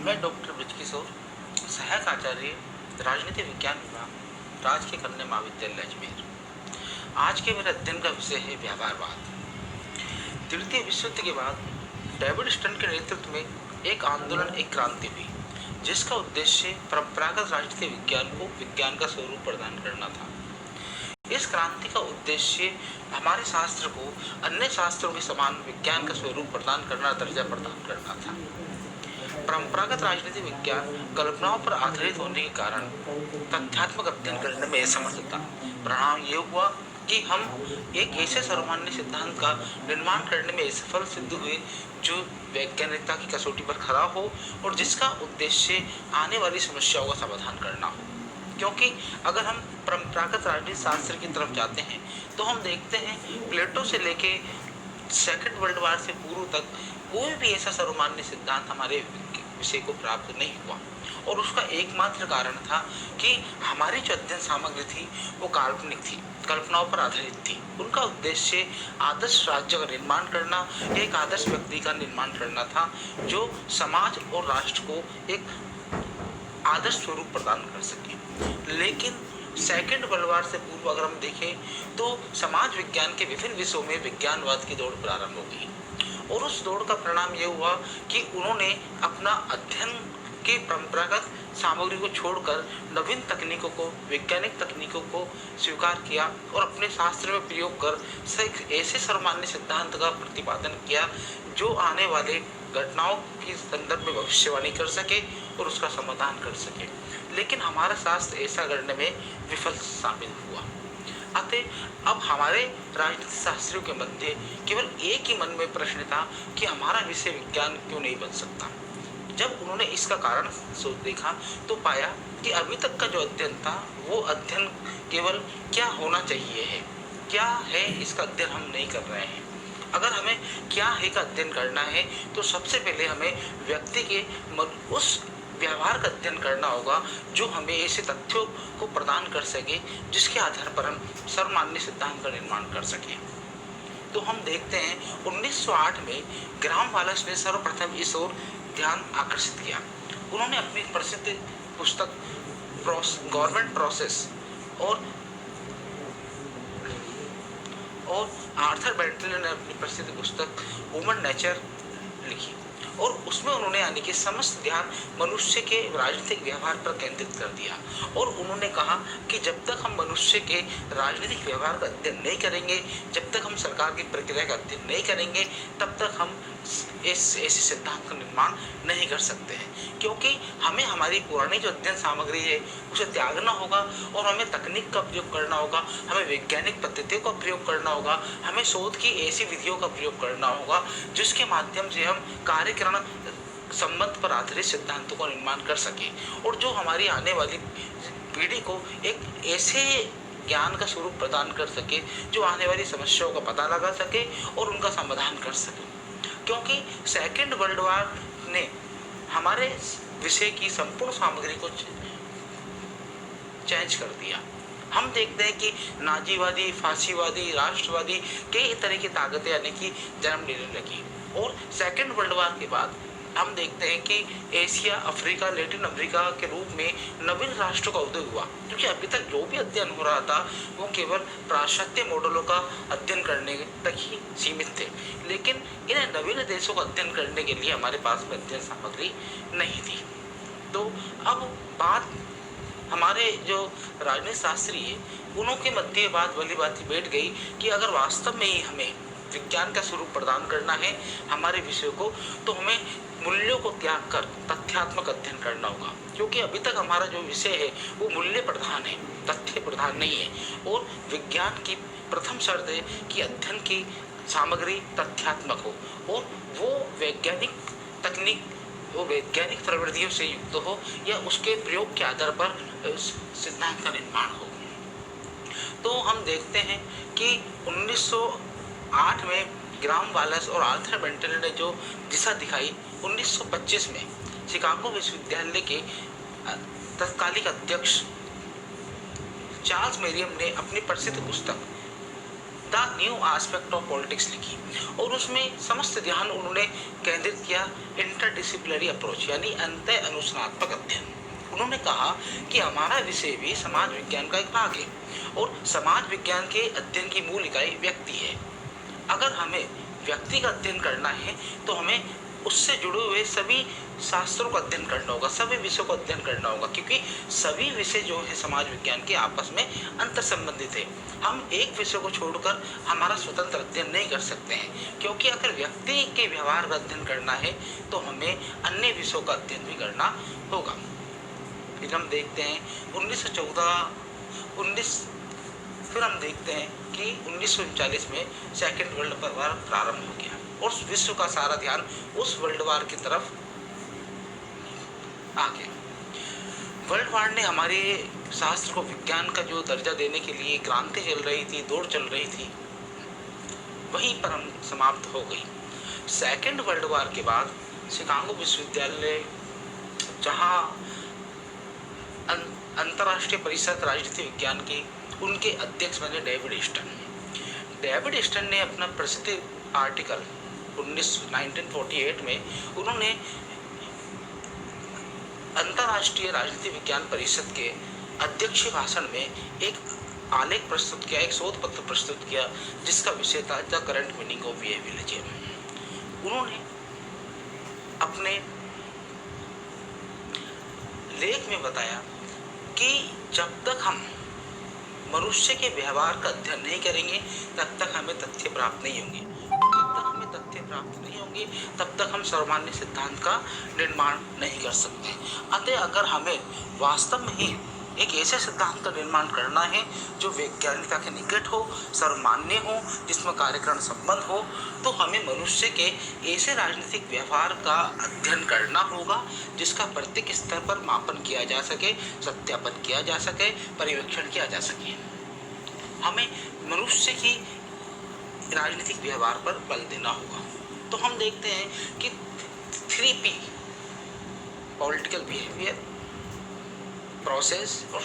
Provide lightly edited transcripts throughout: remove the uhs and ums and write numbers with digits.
मैं डॉक्टर ब्रजकिशोर, सहायक आचार्य, राजनीति विज्ञान विभाग, राजकीय कन्या महाविद्यालय अजमेर। आज के मेरे अध्ययन का विषय है व्यवहारवाद। तृतीय विश्व युद्ध के बाद डेविड स्टन के नेतृत्व में एक आंदोलन, एक क्रांति हुई, जिसका उद्देश्य परंपरागत राजनीति विज्ञान को विज्ञान का स्वरूप प्रदान करना था। इस क्रांति का उद्देश्य हमारे शास्त्र को अन्य शास्त्रों के समान विज्ञान का स्वरूप प्रदान करना, दर्जा प्रदान करना था। परंपरागत राजनीति विज्ञान कल्पनाओं पर आधारित होने के कारण तथ्यात्मक अध्ययन करने में असमर्थ था। परिणाम ये हुआ कि हम एक ऐसे सर्वमान्य सिद्धांत का निर्माण करने में असफल सिद्ध हुए जो वैज्ञानिकता की कसौटी पर खरा हो और जिसका उद्देश्य आने वाली समस्याओं का समाधान करना हो। क्योंकि अगर हम परंपरागत राजनीति शास्त्र की तरफ जाते हैं तो हम देखते हैं प्लेटो से लेके सेकेंड वर्ल्ड वॉर से पूर्व तक कोई भी ऐसा सर्वमान्य सिद्धांत हमारे विषय को प्राप्त नहीं हुआ, और उसका एकमात्र कारण था कि हमारी जो अध्ययन सामग्री थी वो काल्पनिक थी, कल्पनाओं पर आधारित थी। उनका उद्देश्य आदर्श राज्य का निर्माण करना, एक आदर्श व्यक्ति का निर्माण करना था जो समाज और राष्ट्र को एक आदर्श स्वरूप प्रदान कर सके। लेकिन सेकेंड वर्ल्ड वॉर से पूर्व अगर हम देखें तो समाज विज्ञान के विभिन्न विषयों में विज्ञानवाद की दौड़ प्रारंभ हो गई, और उस दौड़ का परिणाम यह हुआ कि उन्होंने अपना अध्ययन की परंपरागत सामग्री को छोड़कर नवीन तकनीकों को, वैज्ञानिक तकनीकों को स्वीकार किया और अपने शास्त्र में प्रयोग कर ऐसे सर्वमान्य सिद्धांत का प्रतिपादन किया जो आने वाले घटनाओं के संदर्भ में भविष्यवाणी कर सके और उसका समाधान कर सके। लेकिन हमारा शास्त्र ऐसा करने में विफल साबित हुआ। अतः अब हमारे राजनीति शास्त्रियों के मध्य केवल एक ही मन में प्रश्न था कि हमारा विषय विज्ञान क्यों नहीं बन सकता। जब उन्होंने इसका कारण सोच देखा तो पाया कि अभी तक का जो अध्ययन था वो अध्ययन केवल क्या होना चाहिए है, क्या है इसका अध्ययन हम नहीं कर रहे हैं। अगर हमें क्या है का अध्ययन करना है तो सबसे पहले हमें व्यक्ति के उस व्यवहार का अध्ययन करना होगा जो हमें ऐसे तथ्यों को प्रदान कर सके जिसके आधार पर हम सर्वमान्य सिद्धांत का निर्माण कर सकें। तो हम देखते हैं 1908 में ग्राहम वालस ने सर्वप्रथम इस ओर ध्यान आकर्षित किया। उन्होंने अपनी प्रसिद्ध पुस्तक गवर्नमेंट प्रोसेस और आर्थर बेंटले ने अपनी प्रसिद्ध पुस्तक ह्यूमन नेचर लिखी, और उसमें उन्होंने यानी कि समस्त ध्यान मनुष्य के राजनीतिक व्यवहार पर केंद्रित कर दिया। और उन्होंने कहा कि जब तक हम मनुष्य के राजनीतिक व्यवहार का अध्ययन नहीं करेंगे, जब तक हम सरकार की प्रक्रिया का अध्ययन नहीं करेंगे, तब तक हम ऐसे सिद्धांत का निर्माण नहीं कर सकते हैं। क्योंकि हमें हमारी पुरानी जो अध्ययन सामग्री है उसे त्यागना होगा और हमें तकनीक का प्रयोग करना होगा, हमें वैज्ञानिक पद्धतियों का प्रयोग करना होगा, हमें शोध की ऐसी विधियों का प्रयोग करना होगा जिसके माध्यम से हम कार्यक्रम संबंध पर आधारित सिद्धांतों का निर्माण कर सके, और जो हमारी आने वाली पीढ़ी को एक ऐसे ज्ञान का स्वरूप प्रदान कर सके जो आने वाली समस्याओं का पता लगा सके और उनका समाधान कर सके। क्योंकि सेकेंड वर्ल्ड वॉर ने हमारे विषय की संपूर्ण सामग्री को चेंज कर दिया। हम देखते हैं कि नाजीवादी, फांसीवादी, राष्ट्रवादी कई तरह की ताकतें यानी कि जन्म लेने लगी, और सेकेंड वर्ल्ड वॉर के बाद हम देखते हैं कि एशिया, अफ्रीका, लैटिन अमेरिका के रूप में नवीन राष्ट्रों का उदय हुआ। क्योंकि अभी तक जो भी अध्ययन हो रहा था वो केवल पाश्चात्य मॉडलों का अध्ययन करने तक ही सीमित थे, लेकिन इन नवीन देशों का अध्ययन करने के लिए हमारे पास में अध्ययन सामग्री नहीं थी। तो अब बात हमारे जो राजनीति शास्त्री है उनके मध्य बात वाली बात बैठ गई कि अगर वास्तव में ही हमें विज्ञान का स्वरूप प्रदान करना है हमारे विषय को, तो हमें मूल्यों को त्याग कर तथ्यात्मक अध्ययन करना होगा। क्योंकि अभी तक हमारा जो विषय है वो मूल्य प्रधान है, तथ्य प्रधान नहीं है, और विज्ञान की प्रथम शर्त है कि अध्ययन की सामग्री तथ्यात्मक हो और वो वैज्ञानिक तकनीक, वो वैज्ञानिक प्रवृत्तियों से युक्त हो या उसके प्रयोग के आधार पर सिद्धांत का निर्माण हो। तो हम देखते हैं कि 1908 में ग्राहम वालस और आर्थर बेंटले ने जो दिशा दिखाई, 1925 में शिकागो विश्वविद्यालय के तत्कालिक अध्यक्ष चार्ल्स मेरियम ने अपनी प्रसिद्ध पुस्तक the new aspect of politics लिखी और उसमें समस्त ध्यान उन्होंने केंद्रित किया इंटरडिसिप्लिनरी अप्रोच यानी अंतः अनुशासनात्मक अध्ययन। उन्होंने कहा कि हमारा विषय भी समाज विज्ञान का एक भाग है और समाज विज्ञान के अध्ययन की मूल इकाई व्यक्ति है। अगर हमें व्यक्ति का अध्ययन करना है तो हमें उससे जुड़े हुए सभी शास्त्रों का अध्ययन करना होगा, सभी विषयों का अध्ययन करना होगा, क्योंकि सभी विषय जो है समाज विज्ञान के आपस में अंतर संबंधित है। हम एक विषय को छोड़कर हमारा स्वतंत्र अध्ययन नहीं कर सकते हैं, क्योंकि अगर व्यक्ति के व्यवहार का अध्ययन करना है तो हमें अन्य विषयों का अध्ययन भी करना होगा। फिर हम देखते हैं 1914 फिर हम देखते हैं कि 1939 में सेकेंड वर्ल्ड वार प्रारंभ हो गया और विश्व का सारा ध्यान उस वर्ल्ड वार की तरफ आ गया। वर्ल्ड वार ने हमारे शास्त्र को विज्ञान का जो दर्जा देने के लिए क्रांति चल रही थी, दौड़ चल रही थी, वहीं पर हम समाप्त हो गई। सेकेंड वर्ल्ड वार के बाद शिकागो विश्वविद्यालय, जहां अंतर्राष्ट्रीय परिषद राजनीति विज्ञान की, उनके अध्यक्ष बने डेविड स्टन। डेविड स्टन ने अपना प्रसिद्ध आर्टिकल 1948 में उन्होंने अंतर्राष्ट्रीय राजनीति विज्ञान परिषद के अध्यक्षीय भाषण में एक आलेख प्रस्तुत किया, एक शोध पत्र प्रस्तुत किया, जिसका विषय था द करंट मीनिंग ऑफ विलेजियम। उन्होंने अपने लेख में बताया कि जब तक हम मनुष्य के व्यवहार का अध्ययन नहीं करेंगे तब तक हमें तथ्य प्राप्त नहीं होंगे, जब तक हमें तथ्य प्राप्त नहीं होंगे तब तक हम सर्वमान्य सिद्धांत का निर्माण नहीं कर सकते। अतः अगर हमें वास्तव में ही एक ऐसे सिद्धांत का निर्माण करना है जो वैज्ञानिकता के निकट हो, सर्वमान्य हो, जिसमें कार्यकारण संबंध हो, तो हमें मनुष्य के ऐसे राजनीतिक व्यवहार का अध्ययन करना होगा जिसका प्रत्येक स्तर पर मापन किया जा सके, सत्यापन किया जा सके, पर्यवेक्षण किया जा सके। हमें मनुष्य की राजनीतिक व्यवहार पर बल देना होगा। तो हम देखते हैं कि 3P पॉलिटिकल बिहेवियर, प्रोसेस और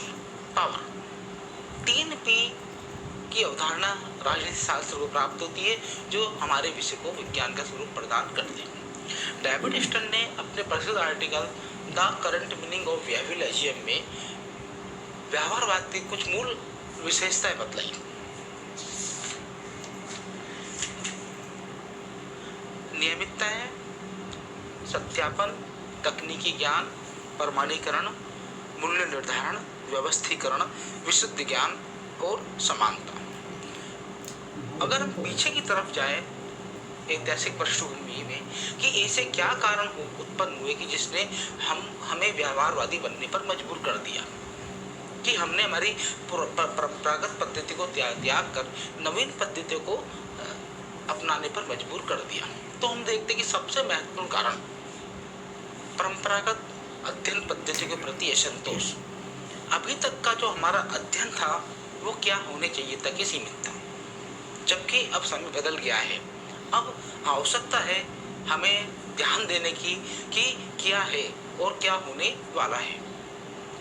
पावर, 3P की अवधारणा राजनीति शास्त्र को प्राप्त होती है जो हमारे विषय को विज्ञान का स्वरूप प्रदान करते हैं। डेविड स्टन ने अपने प्रसिद्ध article the current meaning of विलेजियम में व्यवहारवाद की कुछ मूल विशेषताएं बतलाई। नियमितता है, सत्यापन, तकनीकी ज्ञान, प्रमाणीकरण, मूल्य निर्धारण, व्यवस्थीकरण, विशुद्ध ज्ञान और समानता। अगर हम पीछे की तरफ जाएं ऐतिहासिक पृष्ठभूमि में कि ऐसे क्या कारण उत्पन्न हुए कि जिसने हमें व्यवहारवादी बनने पर मजबूर कर दिया, कि हमने हमारी परंपरागत पद्धति को त्याग कर नवीन पद्धतियों को अपनाने पर मजबूर कर दिया, तो हम देखते कि सबसे महत्वपूर्ण कारण परंपरागत अध्ययन पद्धति के प्रति असंतोष। अभी तक का जो हमारा अध्ययन था वो क्या होने चाहिए था कि सीमित था, जबकि अब समय बदल गया है। अब आवश्यकता है हमें ध्यान देने की कि क्या है और क्या होने वाला है,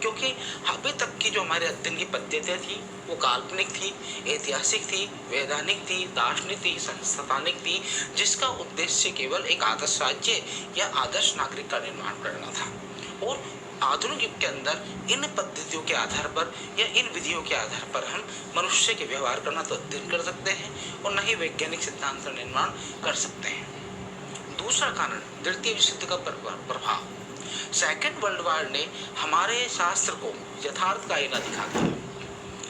क्योंकि अभी तक की जो हमारे अध्ययन की पद्धतियाँ थी वो काल्पनिक थी, ऐतिहासिक थी, वैधानिक थी, दार्शनिक थी, संस्थानिक थी, जिसका उद्देश्य केवल एक आदर्श राज्य या आदर्श नागरिक का निर्माण करना था। और आधुनिक युग के अंदर इन पद्धतियों के आधार पर या इन विधियों के आधार पर हम मनुष्य के व्यवहार करना तो अध्ययन कर सकते हैं और न ही वैज्ञानिक सिद्धांत का निर्माण कर सकते हैं। दूसरा कारण द्वितीय विश्व युद्ध का प्रभाव। सेकेंड वर्ल्ड वार ने हमारे शास्त्र को यथार्थ का आईना दिखा दिया,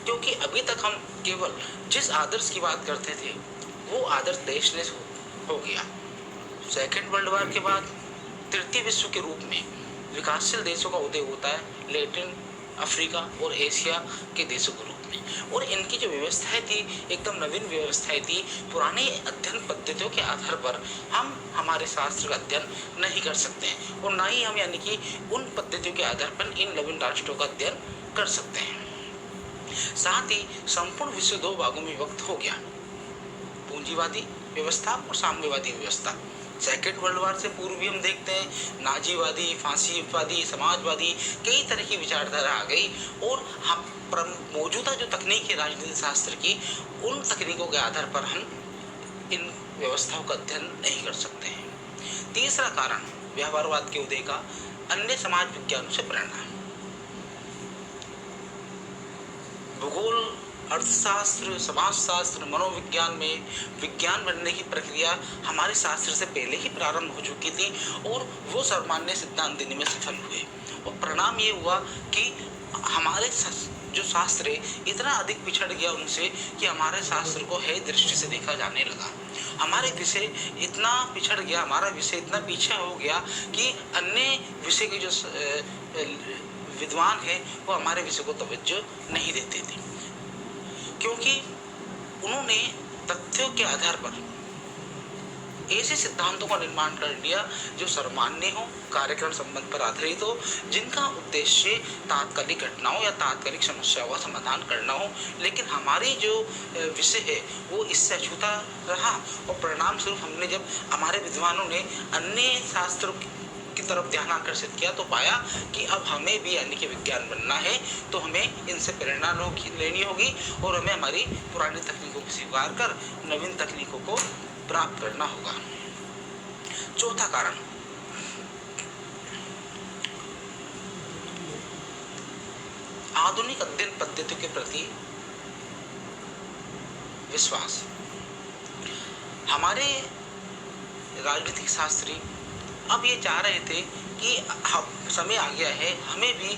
क्योंकि अभी तक हम केवल जिस आदर्श की बात करते थे वो आदर्श देशनेश हो गया। सेकेंड वर्ल्ड वार के बाद तृतीय विश्व के रूप में विकासशील देशों का उदय होता है, लैटिन अफ्रीका और एशिया के देशों के रूप में, और इनकी जो व्यवस्थाएं थी एकदम नवीन व्यवस्थाएं थी। पुरानी अध्ययन पद्धतियों के आधार पर हम हमारे शास्त्र का अध्ययन नहीं कर सकते हैं और ना ही हम यानी कि उन पद्धतियों के आधार पर इन नवीन राष्ट्रों का अध्ययन कर सकते हैं। साथ ही संपूर्ण विश्व दो भागों में विभक्त हो गया, पूंजीवादी व्यवस्था और साम्यवादी व्यवस्था। सेकेंड वर्ल्ड वार से पूर्व भी हम देखते हैं नाजीवादी, फांसीवादी, समाजवादी, कई तरह की विचारधारा आ गई और हम मौजूदा जो तकनीक है राजनीति शास्त्र की, उन तकनीकों के आधार पर हम इन व्यवस्थाओं का अध्ययन नहीं कर सकते हैं। तीसरा कारण व्यवहारवाद के उदय का अन्य समाज विज्ञानों से प्रेरणा। भूगोल, अर्थशास्त्र, समाजशास्त्र, मनोविज्ञान में विज्ञान बनने की प्रक्रिया हमारे शास्त्र से पहले ही प्रारंभ हो चुकी थी और वो सर्वमान्य सिद्धांत देने में सफल हुए और परिणाम ये हुआ कि हमारे जो शास्त्र है इतना अधिक पिछड़ गया उनसे कि हमारे शास्त्र को है दृष्टि से देखा जाने लगा। हमारे विषय इतना पिछड़ गया, हमारा विषय इतना पीछे हो गया कि अन्य विषय के जो विद्वान है वो हमारे विषय को तवज्जो नहीं देते थे, क्योंकि उन्होंने तथ्यों के आधार पर ऐसे सिद्धांतों का निर्माण कर लिया जो सर्वमान्य हो, कार्यक्रम संबंध पर आधारित हो, जिनका उद्देश्य तात्कालिक घटनाओं या तात्कालिक समस्याओं का समाधान करना हो। लेकिन हमारी जो विषय है वो इससे अछूता रहा और परिणाम स्वरूप हमने जब हमारे विद्वानों ने अन्य शास्त्रों की तरफ ध्यान आकर्षित किया तो पाया कि अब हमें भी यानी कि विज्ञान बनना है तो हमें इनसे प्रेरणा लेनी होगी और हमें हमारी पुरानी तकनीकों को स्वीकार कर नवीन तकनीकों को प्राप्त करना होगा। चौथा कारण आधुनिक अध्ययन पद्धतियों के प्रति विश्वास। हमारे राजनीतिक शास्त्री अब ये चाह रहे थे कि समय आ गया है, हमें भी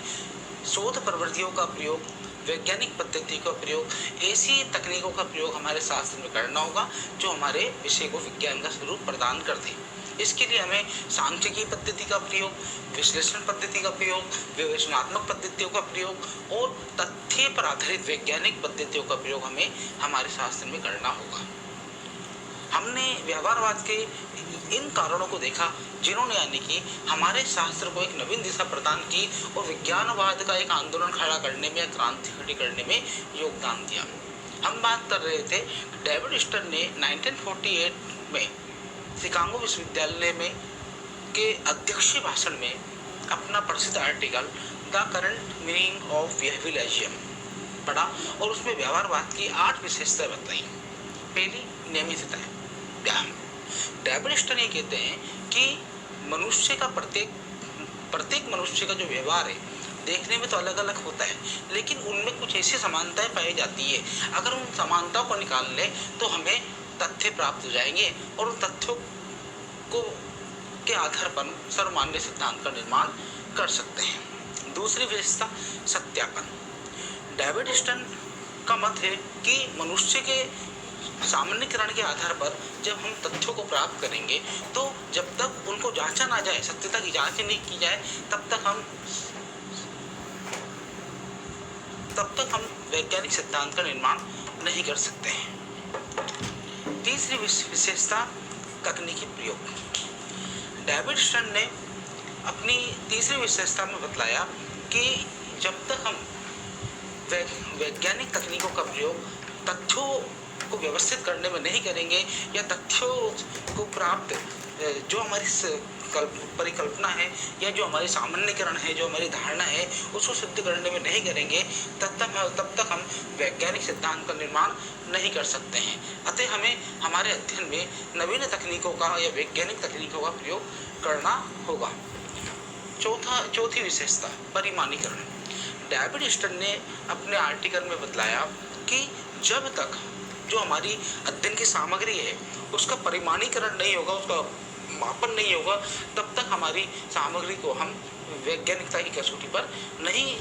शोध प्रवृत्तियों का प्रयोग, वैज्ञानिक पद्धति का प्रयोग, ऐसी तकनीकों का प्रयोग हमारे शास्त्र में करना होगा जो हमारे विषय को विज्ञान का स्वरूप प्रदान कर दे। इसके लिए हमें सांख्यिकी पद्धति का प्रयोग, विश्लेषण पद्धति का प्रयोग, विवेचनात्मक पद्धतियों का प्रयोग और तथ्य पर आधारित वैज्ञानिक पद्धतियों का प्रयोग हमें हमारे शास्त्र में करना होगा। हमने व्यवहारवाद के इन कारणों को देखा जिन्होंने यानी कि हमारे शास्त्र को एक नवीन दिशा प्रदान की और विज्ञानवाद का एक आंदोलन खड़ा करने में, क्रांति खड़ी करने में योगदान दिया। हम बात कर रहे थे डेविड स्टर्न ने 1948 में शिकागो विश्वविद्यालय में के अध्यक्षीय भाषण में अपना प्रसिद्ध article the current meaning of behaviourism पढ़ा और उसमें व्यवहारवाद की 8 विशेषताएं बताई। पहली नियमितता है। डेविड स्टर्न ये कहते हैं कि मनुष्य का प्रत्येक मनुष्य का जो व्यवहार है देखने में तो अलग अलग होता है, लेकिन उनमें कुछ ऐसी समानताएं पाई जाती है। अगर उन समानताओं को निकाल लें तो हमें तथ्य प्राप्त हो जाएंगे और उन तथ्यों को के आधार पर सर्वमान्य सिद्धांत का निर्माण कर सकते हैं। दूसरी विशेषता सत्यापन। डेविड स्टर्न का मत है कि मनुष्य के सामान्यीकरण के आधार पर जब हम तथ्यों को प्राप्त करेंगे तो जब तक उनको जांचा ना जाए, सत्यता की जांच नहीं की जाए, तब तक हम वैज्ञानिक सिद्धांत का निर्माण नहीं कर सकते हैं। तीसरी विशेषता तकनीकी प्रयोग। डेविड स्टर्न ने अपनी तीसरी विशेषता में बतलाया कि जब तक हम वैज्ञानिक तकनीकों का प्रयोग तथ्यों को व्यवस्थित करने में नहीं करेंगे या तथ्यों को प्राप्त जो हमारी परिकल्पना है या जो हमारी सामान्यीकरण है, जो हमारी धारणा है, उसको सिद्ध करने में नहीं करेंगे तब तक हम वैज्ञानिक सिद्धांत का निर्माण नहीं कर सकते हैं। अतः हमें हमारे अध्ययन में नवीन तकनीकों का या वैज्ञानिक तकनीकों का प्रयोग करना होगा। चौथी विशेषता परिमाणीकरण। डेविड स्टर्न ने अपने आर्टिकल में बतलाया कि जब तक जो हमारी अध्ययन की सामग्री है उसका परिमाणीकरण नहीं होगा, उसका मापन नहीं होगा, तब तक हमारी सामग्री को हम वैज्ञानिकता की कसौटी पर नहीं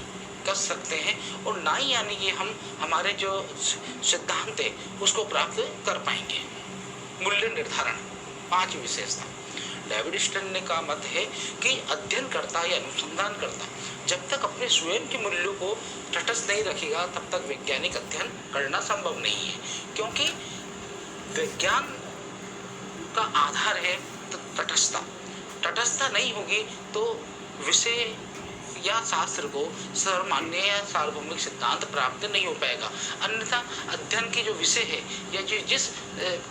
कर सकते हैं और ना ही यानी कि हम हमारे जो सिद्धांत है उसको प्राप्त कर पाएंगे। मूल्य निर्धारण। 5 विशेषता। डेविड स्टर्न ने का मत है कि अध्ययनकर्ता या अनुसंधानकर्ता जब तक अपने स्वयं के मूल्यों को तटस्थ नहीं रखेगा तब तक वैज्ञानिक अध्ययन करना संभव नहीं है, क्योंकि विज्ञान का आधार है तटस्थता। तटस्थता नहीं होगी तो विषय या शास्त्र को सर्वमान्य या सार्वभौमिक सिद्धांत प्राप्त नहीं हो पाएगा। अन्यथा अध्ययन के जो विषय है या जिस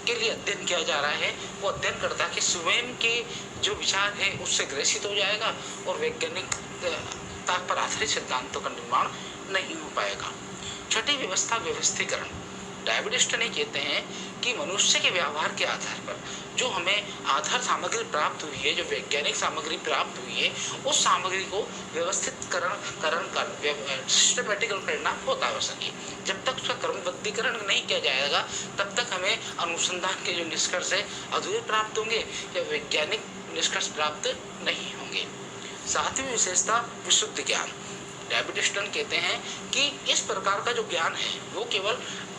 के लिए अध्ययन किया जा रहा है वो अध्ययनकर्ता के स्वयं के जो विचार है उससे ग्रसित हो जाएगा और वैज्ञानिक पर आधारित सिद्धांतों का निर्माण नहीं हो पाएगा। छठी व्यवस्था व्यवस्थीकरण। डेविड स्टनी कहते हैं कि मनुष्य के व्यवहार के आधार पर जो हमें आधार सामग्री प्राप्त हुई है, जो वैज्ञानिक सामग्री प्राप्त हुई है, उस सामग्री को सिस्टमेटिकल करना बहुत आवश्यक है। जब तक उसका क्रमबद्धीकरण नहीं किया जाएगा तब तक हमें अनुसंधान के जो निष्कर्ष है अधूरे प्राप्त होंगे या वैज्ञानिक निष्कर्ष प्राप्त नहीं होंगे। सातवीं विशेषता विशुद्ध ज्ञान। डेविड स्टन कहते हैं कि इस प्रकार का जो ज्ञान है वो केवल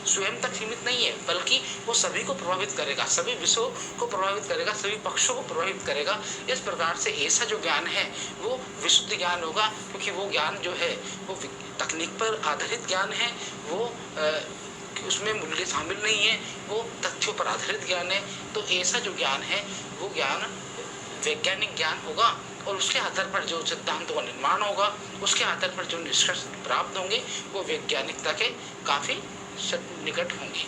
स्वयं तक सीमित नहीं है बल्कि वो सभी को प्रभावित करेगा, सभी विषयों को प्रभावित करेगा, सभी पक्षों को प्रभावित करेगा। इस प्रकार से ऐसा जो ज्ञान है वो विशुद्ध ज्ञान होगा, क्योंकि वो ज्ञान जो है वो तकनीक पर आधारित ज्ञान है, वो उसमें मूल्य शामिल नहीं है, वो तथ्यों पर आधारित ज्ञान है। तो ऐसा जो ज्ञान है वो ज्ञान वैज्ञानिक ज्ञान होगा और उसके आधार पर जो सिद्धांतों का निर्माण होगा, उसके आधार पर जो निष्कर्ष प्राप्त होंगे वो वैज्ञानिकता के काफी निकट होंगे।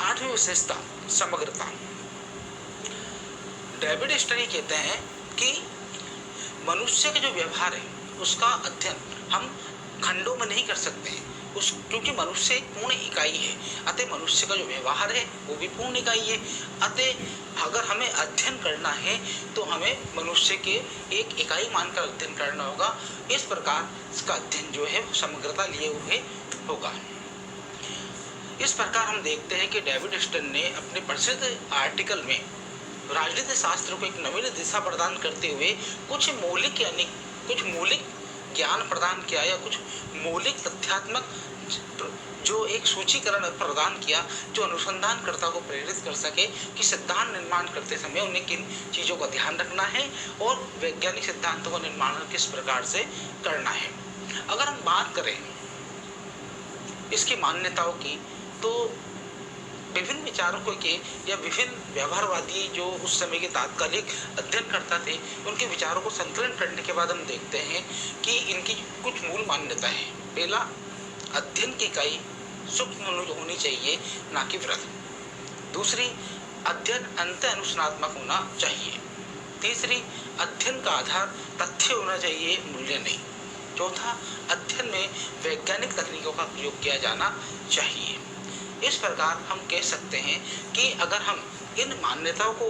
आठवीं विशेषता समग्रता। डेविड स्टनी कहते हैं कि मनुष्य का जो व्यवहार है उसका अध्ययन हम खंडों में नहीं कर सकते हैं, क्योंकि मनुष्य एक पूर्ण इकाई है। अतः मनुष्य का जो व्यवहार है वो भी पूर्ण इकाई है। अतः अगर हमें अध्ययन करना है तो हमें मनुष्य के एक इकाई मानकर अध्ययन करना होगा। इस प्रकार इसका अध्ययन जो है समग्रता लिए हुए होगा। इस प्रकार हम देखते हैं कि डेविड स्टन ने अपने प्रसिद्ध आर्टिकल में राजनीति शास्त्र को एक नवीन दिशा प्रदान करते हुए कुछ मौलिक ज्ञान प्रदान किया या कुछ मौलिक तथ्यात्मक जो एक सूचीकरण प्रदान किया जो अनुसंधानकर्ता को प्रेरित कर सके कि सिद्धांत निर्माण करते समय उन्हें किन चीज़ों का ध्यान रखना है और वैज्ञानिक सिद्धांतों का निर्माण किस प्रकार से करना है। अगर हम बात करें इसकी मान्यताओं की तो विभिन्न विचारकों के या विभिन्न व्यवहारवादी जो उस समय के तात्कालिक अध्ययनकर्ता थे उनके विचारों को संकलन करने के बाद हम देखते हैं कि इनकी कुछ मूल मान्यता है। पहला, अध्ययन की इकाई सूक्ष्म होनी चाहिए, ना कि वृहद। दूसरी, अध्ययन अंत अनुशासनात्मक होना चाहिए। तीसरी, अध्ययन का आधार तथ्य होना चाहिए, मूल्य नहीं। चौथा, अध्ययन में वैज्ञानिक तकनीकों का प्रयोग किया जाना चाहिए। इस प्रकार हम कह सकते हैं कि अगर हम इन मान्यताओं को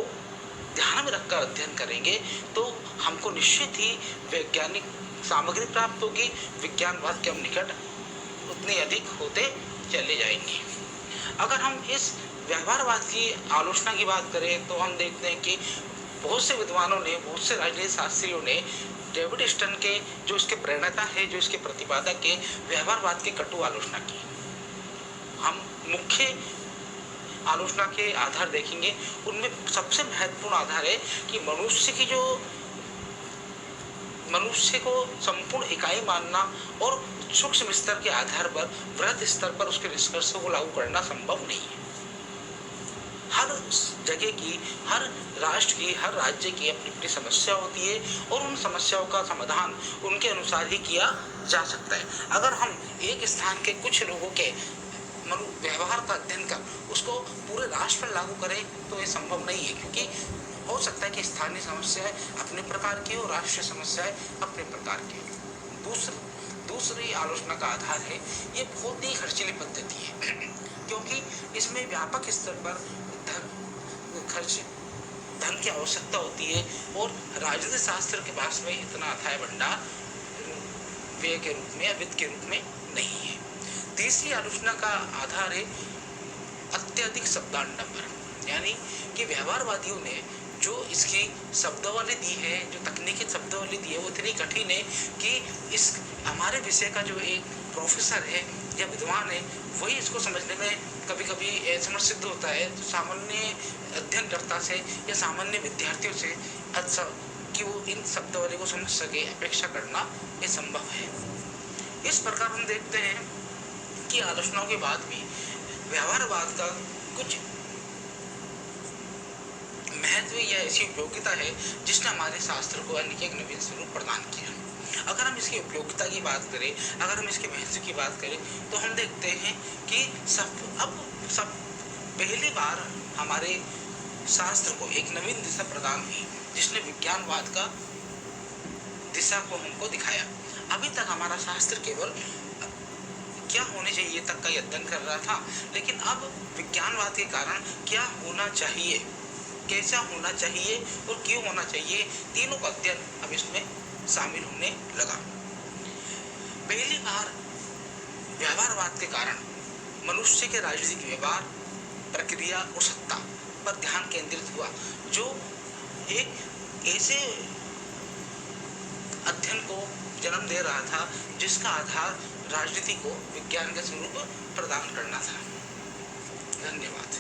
ध्यान में रखकर अध्ययन करेंगे तो हमको निश्चित ही वैज्ञानिक सामग्री प्राप्त होगी, विज्ञानवाद के हम निकट उतने अधिक होते चले जाएंगे। अगर हम इस व्यवहारवाद की आलोचना की बात करें तो हम देखते हैं कि बहुत से विद्वानों ने, बहुत से राजनीति शास्त्रियों ने डेविड स्टन के जो इसके प्रेरणा है, जो इसके प्रतिपादक के व्यवहारवाद की कटु आलोचना की। हम मुख्य आलोचना के आधार देखेंगे, उनमें सबसे महत्वपूर्ण आधार है कि मनुष्य को संपूर्ण इकाई मानना और सूक्ष्म स्तर के आधार पर वृहद स्तर पर उसके निष्कर्षों को लागू करना संभव नहीं है। हर जगह की, हर राष्ट्र की, हर राज्य की अपनी अपनी समस्या होती है और उन समस्याओं का समाधान उनके अनुसार ही किया जा सकता है। अगर हम एक स्थान के कुछ लोगों के व्यवहार का अध्ययन कर उसको पूरे राष्ट्र पर लागू करें तो ये संभव नहीं है, क्योंकि हो सकता है कि स्थानीय समस्याएं अपने प्रकार की हो, राष्ट्रीय समस्याएं अपने प्रकार की हो। दूसरी आलोचना का आधार है ये बहुत ही खर्चीली पद्धति है, क्योंकि इसमें व्यापक स्तर पर धन की आवश्यकता होती है और राजनीति शास्त्र के पास में इतना अथाह भंडार व्यय के रूप में या वित्त के रूप में नहीं है। तीसरी आलोचना का आधार है अत्यधिक शब्दाडंबर, यानी कि व्यवहारवादियों ने जो इसकी शब्दावली दी है, जो तकनीकी शब्दावली दी है वो इतनी कठिन है कि इस हमारे विषय का जो एक प्रोफेसर है या विद्वान है वही इसको समझने में कभी कभी असमर्थ सिद्ध होता है। तो सामान्य अध्ययनकर्ता से या सामान्य विद्यार्थियों से अच्छा कि वो इन शब्दावली को समझ सके अपेक्षा करना ये संभव है। इस प्रकार हम देखते हैं कि आलोचनाओं के बाद भी व्यवहारवाद का कुछ महत्व या ऐसी उपयोगिता है जिसने हमारे शास्त्र को अन्य एक नवीन स्वरूप प्रदान किया। अगर हम इसकी उपयोगिता की बात करें, अगर हम इसके महत्व की बात करें, तो हम देखते हैं कि सब पहली बार हमारे शास्त्र को एक नवीन दिशा प्रदान हुई, जिसने विज्ञानवाद का दिशा को हमको दिखाया। अभी तक हमारा शास्त्र केवल क्या होने चाहिए तक का अध्ययन कर रहा था, लेकिन अब विज्ञानवाद के कारण क्या होना चाहिए, कैसा होना चाहिए और क्यों होना चाहिए, तीनों का अध्ययन अब इसमें शामिल होने लगा। पहली बार व्यवहारवाद के कारण मनुष्य के राजनीतिक व्यवहार, प्रक्रिया और सत्ता पर ध्यान केंद्रित हुआ, जो एक ऐसे अध्ययन को जन्म दे रहा था जिसका आधार राजनीति को विज्ञान का स्वरूप प्रदान करना था। धन्यवाद।